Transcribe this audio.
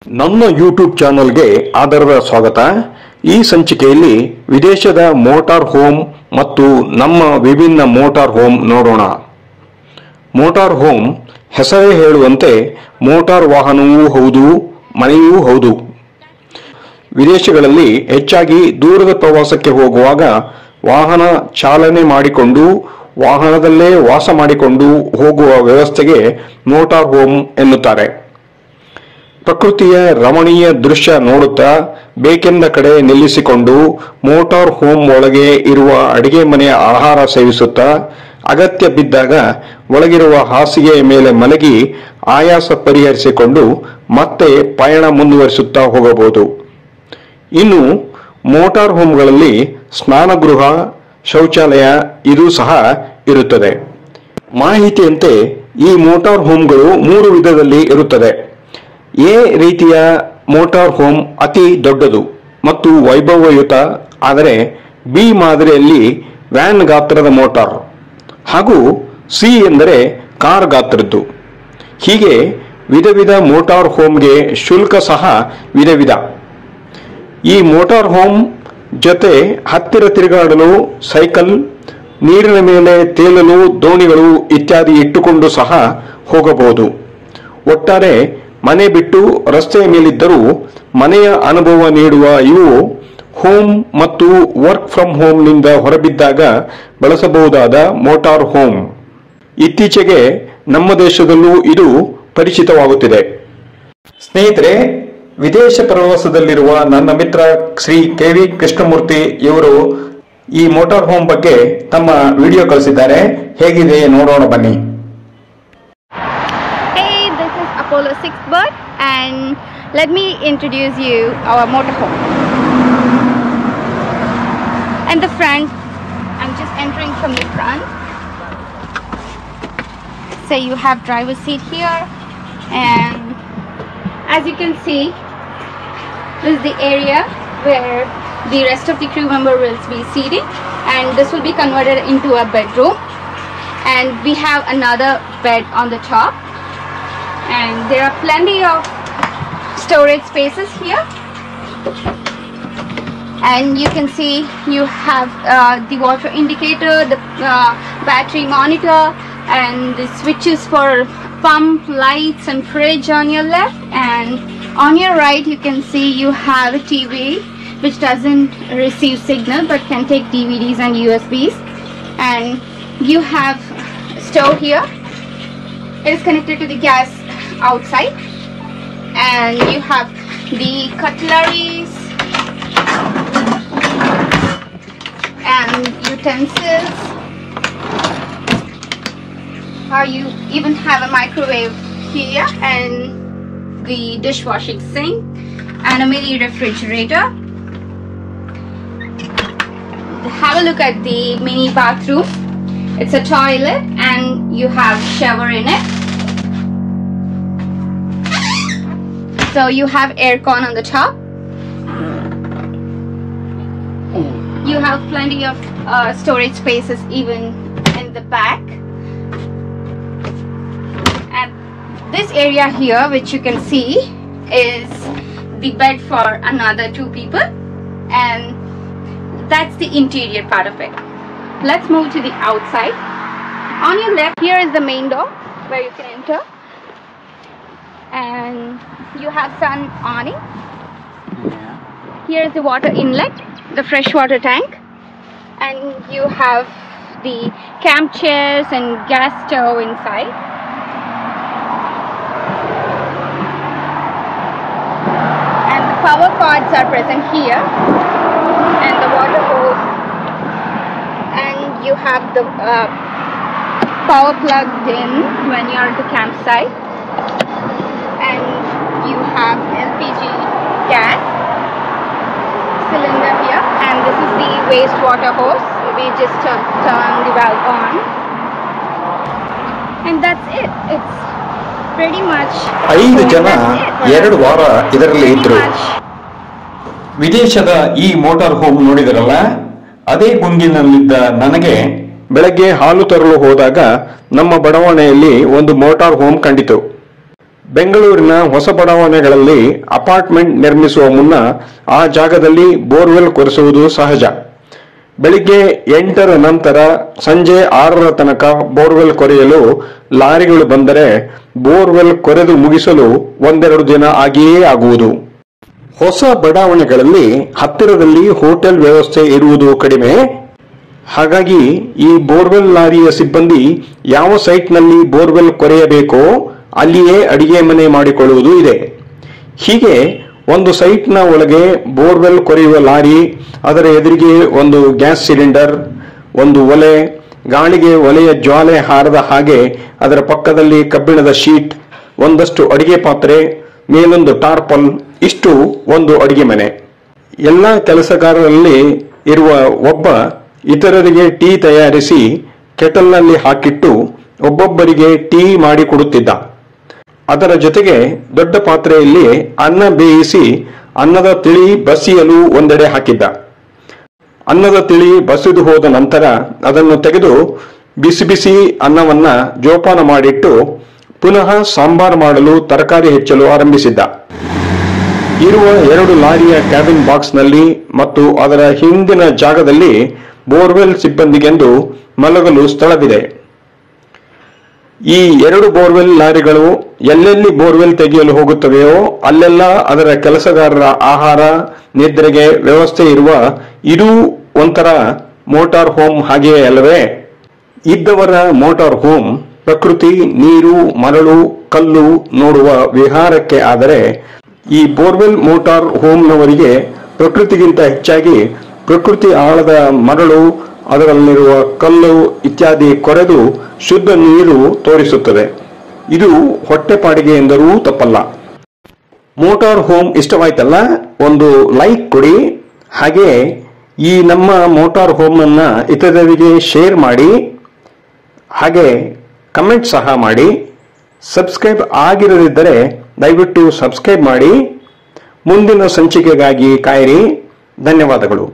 ನನ್ನ ಯೂಟ್ಯೂಬ್ ಚಾನಲ್ಗೆ ಆದರದ ಸ್ವಾಗತ. ಈ ಸಂಚಿಕೆಯಲ್ಲಿ ವಿದೇಶದ ಮೋಟಾರ್ ಹೋಮ್ ಮತ್ತು ನಮ್ಮ ವಿಭಿನ್ನ ಮೋಟಾರ್ ಹೋಮ್ ನೋಡೋಣ. ಮೋಟಾರ್ ಹೋಮ್ ಹೆಸರೇ ಹೇಳುವಂತೆ ಮೋಟಾರ್ ವಾಹನವೂ ಹೌದು, ಮನೆಯೂ ಹೌದು. ವಿದೇಶಗಳಲ್ಲಿ ಹೆಚ್ಚಾಗಿ ದೂರದ ಪ್ರವಾಸಕ್ಕೆ ಹೋಗುವಾಗ ವಾಹನ ಚಾಲನೆ ಮಾಡಿಕೊಂಡು ವಾಹನದಲ್ಲೇ ವಾಸ ಮಾಡಿಕೊಂಡು ಹೋಗುವ ವ್ಯವಸ್ಥೆಗೆ ಮೋಟಾರ್ ಹೋಮ್ ಎನ್ನುತ್ತಾರೆ. ಪ್ರಕೃತಿಯ ರಮಣೀಯ ದೃಶ್ಯ ನೋಡುತ್ತಾ ಬೇಕೆಂದ ಕಡೆ ನಿಲ್ಲಿಸಿಕೊಂಡು ಮೋಟಾರ್ ಹೋಮ್ ಒಳಗೆ ಇರುವ ಅಡಿಗೆ ಮನೆಯ ಆಹಾರ ಸೇವಿಸುತ್ತಾ ಅಗತ್ಯ ಬಿದ್ದಾಗ ಒಳಗಿರುವ ಹಾಸಿಗೆಯ ಮೇಲೆ ಮಲಗಿ ಆಯಾಸ ಪರಿಹರಿಸಿಕೊಂಡು ಮತ್ತೆ ಪಯಣ ಮುಂದುವರಿಸುತ್ತಾ ಹೋಗಬಹುದು. ಇನ್ನು ಮೋಟಾರ್ ಹೋಮ್ಗಳಲ್ಲಿ ಸ್ನಾನಗೃಹ, ಶೌಚಾಲಯ ಇದು ಸಹ ಇರುತ್ತದೆ. ಮಾಹಿತಿಯಂತೆ ಈ ಮೋಟಾರ್ ಹೋಮ್ಗಳು 3 ವಿಧದಲ್ಲಿ ಇರುತ್ತದೆ. ಎ ರೀತಿಯ ಮೋಟಾರ್ ಹೋಮ್ ಅತಿ ದೊಡ್ಡದು ಮತ್ತು ವೈಭವಯುತ, ಆದರೆ ಬಿ ಮಾದರಿಯಲ್ಲಿ ವ್ಯಾನ್ ಗಾತ್ರದ ಮೋಟಾರ್, ಹಾಗೂ ಸಿ ಎಂದರೆ ಕಾರ್ ಗಾತ್ರದ್ದು. ಹೀಗೆ ವಿಧ ವಿಧ ಮೋಟಾರ್ ಹೋಮ್ಗೆ ಶುಲ್ಕ ಸಹ ವಿಧ ವಿಧ. ಈ ಮೋಟಾರ್ ಹೋಮ್ ಜೊತೆ ಹತ್ತಿರ ತಿರುಗಾಡಲು ಸೈಕಲ್, ನೀರಿನ ಮೇಲೆ ತೇಲಲು ದೋಣಿಗಳು ಇತ್ಯಾದಿ ಇಟ್ಟುಕೊಂಡು ಸಹ ಹೋಗಬಹುದು. ಒಟ್ಟಾರೆ ಮನೆ ಬಿಟ್ಟು ರಸ್ತೆಯ ಮೇಲಿದ್ದರೂ ಮನೆಯ ಅನುಭವ ನೀಡುವ ಇವು ಹೋಮ್ ಮತ್ತು ವರ್ಕ್ ಫ್ರಮ್ ಹೋಮ್ ನಿಂದ ಹೊರಬಿದ್ದಾಗ ಬಳಸಬಹುದಾದ ಮೋಟಾರ್ ಹೋಮ್. ಇತ್ತೀಚೆಗೆ ನಮ್ಮ ದೇಶದಲ್ಲೂ ಇದು ಪರಿಚಿತವಾಗುತ್ತಿದೆ. ಸ್ನೇಹಿತರೆ, ವಿದೇಶ ಪ್ರವಾಸದಲ್ಲಿರುವ ನನ್ನ ಮಿತ್ರ ಶ್ರೀ ಕೆ.ವಿ. ಕೃಷ್ಣಮೂರ್ತಿ ಇವರು ಈ ಮೋಟಾರ್ ಹೋಮ್ ಬಗ್ಗೆ ತಮ್ಮ ವಿಡಿಯೋ ಕಳಿಸಿದ್ದಾರೆ. ಹೇಗಿದೆ ನೋಡೋಣ ಬನ್ನಿ. Apollo 6 bird, and let me introduce you our motorhome. And the front, I'm just entering from the front. So you have driver's seat here, and as you can see, this is the area where the rest of the crew member will be seating, and this will be converted into a bedroom, and we have another bed on the top. And there are plenty of storage spaces here, and you can see you have the water indicator, the battery monitor, and the switches for pump, lights and fridge on your left. And on your right you can see you have a TV which doesn't receive signal but can take DVDs and USBs. And you have a stove here. It is connected to the gas outside, and you have the cutleries and utensils. You even have a microwave here, and the dishwashing sink, and a mini refrigerator. Have a look at the mini bathroom. It's a toilet, and you have shower in it. So you have aircon on the top. You have plenty of storage spaces even in the back. And this area here, which you can see, is the bed for another 2 people, and that's the interior part of it. Let's move to the outside. On your left here is the main door where you can enter, and you have sun awning. Here is the water inlet, the fresh water tank, and you have the camp chairs and gas stove inside. And the power cords are present here, and the water hose, and you have the power plugged in when you are at the campsite. And you have LPG gas cylinder here, and this is the wastewater hose. We just turn the valve on, and that's it. It's pretty much 5 ಜನ 2 ವಾರ ಇದರಲ್ಲಿ ಇದ್ರು. ವಿದೇಶದ ಈ motor home ನೋಡಿದರಲ್ಲ, ಅದೇ ಗುಂಗಿನಲ್ಲಿದ್ದ ನನಗೆ ಬೆಳಗ್ಗೆ ಹಾಲು ತರಲು ಹೋದಾಗ ನಮ್ಮ ಬಡಾವಣೆಯಲ್ಲಿ ಒಂದು ಮೋಟಾರ್ ಹೋಮ್ ಕಂಡಿತು. ಬೆಂಗಳೂರಿನ ಹೊಸ ಬಡಾವಣೆಗಳಲ್ಲಿ ಅಪಾರ್ಟ್ಮೆಂಟ್ ನಿರ್ಮಿಸುವ ಮುನ್ನ ಆ ಜಾಗದಲ್ಲಿ ಬೋರ್ವೆಲ್ ಕೊರೆಸುವುದು ಸಹಜ. ಬೆಳಿಗ್ಗೆ 8ರ ನಂತರ ಸಂಜೆ 6ರ ತನಕ ಬೋರ್ವೆಲ್ ಕೊರೆಯಲು ಲಾರಿಗಳು ಬಂದರೆ ಬೋರ್ವೆಲ್ ಕೊರೆದು ಮುಗಿಸಲು 1-2 ದಿನ ಆಗಿಯೇ ಆಗುವುದು. ಹೊಸ ಬಡಾವಣೆಗಳಲ್ಲಿ ಹತ್ತಿರದಲ್ಲಿ ಹೋಟೆಲ್ ವ್ಯವಸ್ಥೆ ಇರುವುದು ಕಡಿಮೆ. ಹಾಗಾಗಿ ಈ ಬೋರ್ವೆಲ್ ಲಾರಿಯ ಸಿಬ್ಬಂದಿ ಯಾವ ಸೈಟ್ನಲ್ಲಿ ಬೋರ್ವೆಲ್ ಕೊರೆಯಬೇಕೋ ಅಲ್ಲಿಯೇ ಅಡಿಗೆ ಮನೆ ಮಾಡಿಕೊಳ್ಳುವುದು ಇದೆ. ಹೀಗೆ ಒಂದು ಸೈಟ್ನ ಒಳಗೆ ಬೋರ್ವೆಲ್ ಕೊರೆಯುವ ಲಾರಿ, ಅದರ ಎದುರಿಗೆ ಒಂದು ಗ್ಯಾಸ್ ಸಿಲಿಂಡರ್, ಒಂದು ಒಲೆ, ಗಾಳಿಗೆ ಒಲೆಯ ಜ್ವಾಲೆ ಹಾರದ ಹಾಗೆ ಅದರ ಪಕ್ಕದಲ್ಲಿ ಕಬ್ಬಿಣದ ಶೀಟ್, ಒಂದಷ್ಟು ಅಡಿಗೆ ಪಾತ್ರೆ, ಮೇಲೊಂದು ಟಾರ್ಪಲ್, ಇಷ್ಟು ಒಂದು ಅಡಿಗೆ ಮನೆ. ಎಲ್ಲ ಕೆಲಸಗಾರರಲ್ಲಿ ಇರುವ ಒಬ್ಬ ಇತರರಿಗೆ ಟೀ ತಯಾರಿಸಿ ಕೆಟಲ್ನಲ್ಲಿ ಹಾಕಿಟ್ಟು ಒಬ್ಬೊಬ್ಬರಿಗೆ ಟೀ ಮಾಡಿ ಕೊಡುತ್ತಿದ್ದ. ಅದರ ಜೊತೆಗೆ ದೊಡ್ಡ ಪಾತ್ರೆಯಲ್ಲಿ ಅನ್ನ ಬೇಯಿಸಿ ಅನ್ನದ ತಿಳಿ ಬಸಿಯಲು ಒಂದೆಡೆ ಹಾಕಿದ್ದ. ಅನ್ನದ ತಿಳಿ ಬಸಿದು ಹೋದ ನಂತರ ಅದನ್ನು ತೆಗೆದು ಬಿಸಿ ಬಿಸಿ ಅನ್ನವನ್ನ ಜೋಪಾನ ಮಾಡಿಟ್ಟು ಪುನಃ ಸಾಂಬಾರ್ ಮಾಡಲು ತರಕಾರಿ ಹೆಚ್ಚಲು ಆರಂಭಿಸಿದ್ದ. ಇರುವ 2 ಲಾರಿಯ ಕ್ಯಾಬಿನ್ ಬಾಕ್ಸ್ನಲ್ಲಿ ಮತ್ತು ಅದರ ಹಿಂದಿನ ಜಾಗದಲ್ಲಿ ಬೋರ್ವೆಲ್ ಸಿಬ್ಬಂದಿಗೆಂದು ಮಲಗಲು ಸ್ಥಳವಿದೆ. ಈ 2 ಬೋರ್ವೆಲ್ ಲಾರಿಗಳು ಎಲ್ಲೆಲ್ಲಿ ಬೋರ್ವೆಲ್ ತೆಗೆಯಲು ಹೋಗುತ್ತವೆಯೋ ಅಲ್ಲೆಲ್ಲ ಅದರ ಕೆಲಸಗಾರರ ಆಹಾರ, ನಿದ್ರೆಗೆ ವ್ಯವಸ್ಥೆ ಇರುವ ಇದು ಒಂಥರ ಮೋಟಾರ್ ಹೋಮ್ ಹಾಗೆಯೇ ಅಲ್ಲವೇ? ಇದ್ದವರ ಮೋಟಾರ್ ಹೋಮ್ ಪ್ರಕೃತಿ, ನೀರು, ಮರಳು, ಕಲ್ಲು ನೋಡುವ ವಿಹಾರಕ್ಕೆ ಆದರೆ ಈ ಬೋರ್ವೆಲ್ ಮೋಟಾರ್ ಹೋಮ್ನವರಿಗೆ ಪ್ರಕೃತಿಗಿಂತ ಹೆಚ್ಚಾಗಿ ಪ್ರಕೃತಿ ಆಳದ ಮರಳು, ಅದರಲ್ಲಿರುವ ಕಲ್ಲು ಇತ್ಯಾದಿ ಕೊರೆದು ಶುದ್ಧ ನೀರು ತೋರಿಸುತ್ತದೆ. ಇದು ಹೊಟ್ಟೆಪಾಡಿಗೆ ಎಂದರೂ ತಪ್ಪಲ್ಲ. ಮೋಟಾರ್ ಹೋಮ್ ಇಷ್ಟವಾಯ್ತಲ್ಲ? ಒಂದು ಲೈಕ್ ಕೊಡಿ. ಹಾಗೆ ಈ ನಮ್ಮ ಮೋಟಾರ್ ಹೋಮ್ ಅನ್ನ ಇತರರಿಗೆ ಶೇರ್ ಮಾಡಿ, ಹಾಗೆ ಕಮೆಂಟ್ ಸಹ ಮಾಡಿ. ಸಬ್ಸ್ಕ್ರೈಬ್ ಆಗಿರದಿದ್ದರೆ ದಯವಿಟ್ಟು ಸಬ್ಸ್ಕ್ರೈಬ್ ಮಾಡಿ. ಮುಂದಿನ ಸಂಚಿಕೆಗಾಗಿ ಕಾಯಿರಿ. ಧನ್ಯವಾದಗಳು.